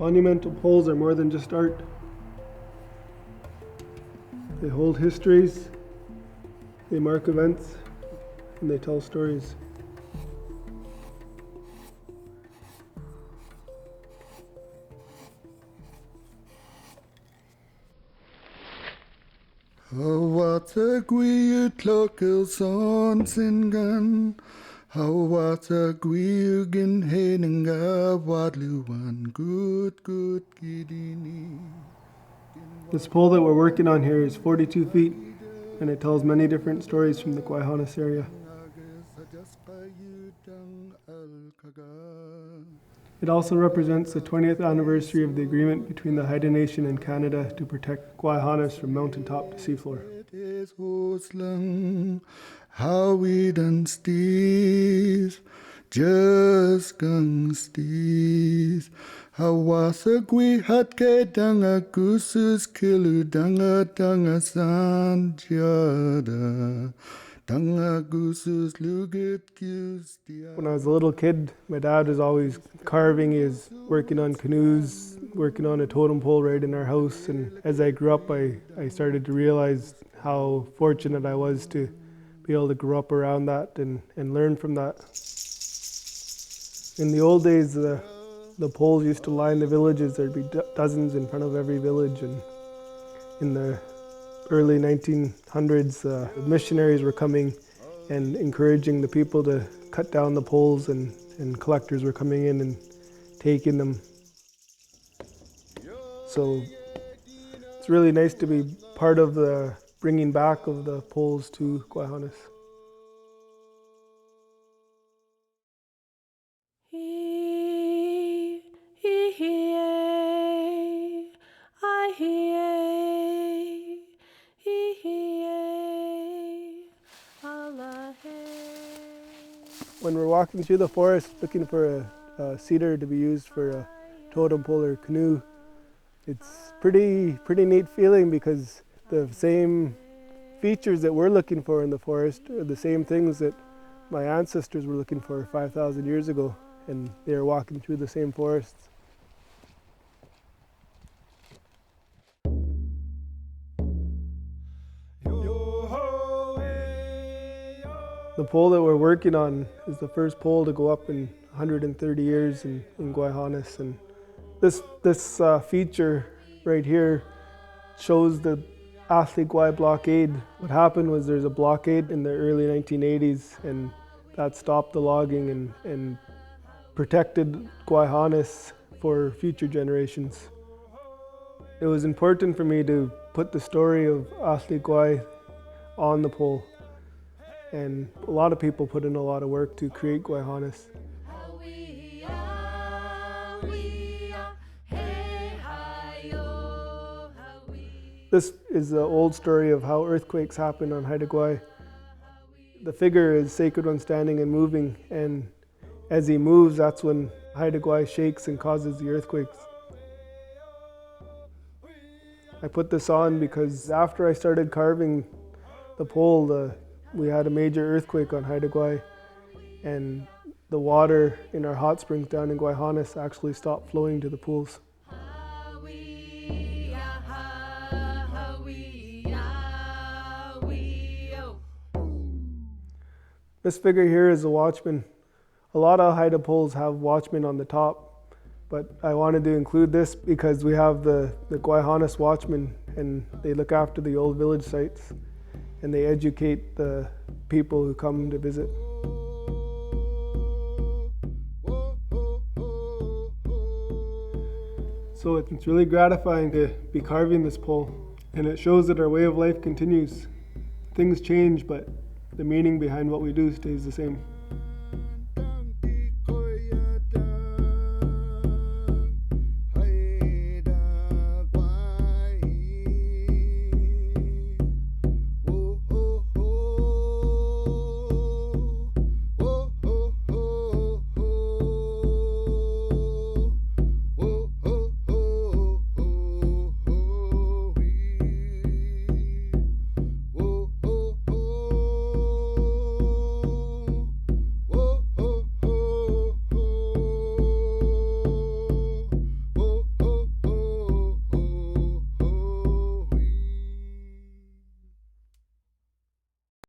Monumental poles are more than just art. They hold histories, they mark events, and they tell stories. Hawata Gwaii Hlk'yah Singan Hawata Gwaii Gin Henenga Wadluwan Good Gidini. This pole that we're working on here is 42 feet, and it tells many different stories from the Gwaii Haanas area. It also represents the 20th anniversary of the agreement between the Haida Nation and Canada to protect Gwaii Haanas from mountaintop to seafloor. How we done stees, just gang stees. How was a Gwaii Hatke danga gooses kilu danga sanjada. When I was a little kid, my dad was always carving, he was working on canoes, working on a totem pole right in our house. And as I grew up, I started to realize how fortunate I was to be able to grow up around that and learn from that. In the old days, the poles used to line the villages. There'd be dozens in front of every village. And in the early 1900s, missionaries were coming and encouraging the people to cut down the poles, and collectors were coming in and taking them. So it's really nice to be part of the bringing back of the poles to Gwaii Haanas. When we're walking through the forest looking for a cedar to be used for a totem pole or canoe, it's pretty neat feeling, because the same features that we're looking for in the forest are the same things that my ancestors were looking for 5,000 years ago, and they were walking through the same forests. The pole that we're working on is the first pole to go up in 130 years in Gwaii Haanas. And this feature right here shows the Hlk'yah GawGa blockade. What happened was there's a blockade in the early 1980s, and that stopped the logging and protected Gwaii Haanas for future generations. It was important for me to put the story of Hlk'yah GawGa on the pole. And a lot of people put in a lot of work to create Gwaii Haanas. This is the old story of how earthquakes happen on Haida Gwaii. The figure is Sacred One standing and moving, and as he moves, that's when Haida Gwaii shakes and causes the earthquakes. I put this on because after I started carving the pole, we had a major earthquake on Haida Gwaii, and the water in our hot springs down in Gwaii Haanas actually stopped flowing to the pools. This figure here is a watchman. A lot of Haida poles have watchmen on the top, but I wanted to include this because we have the Gwaii Haanas watchmen, and they look after the old village sites, and they educate the people who come to visit. So it's really gratifying to be carving this pole, and it shows that our way of life continues. Things change, but the meaning behind what we do stays the same.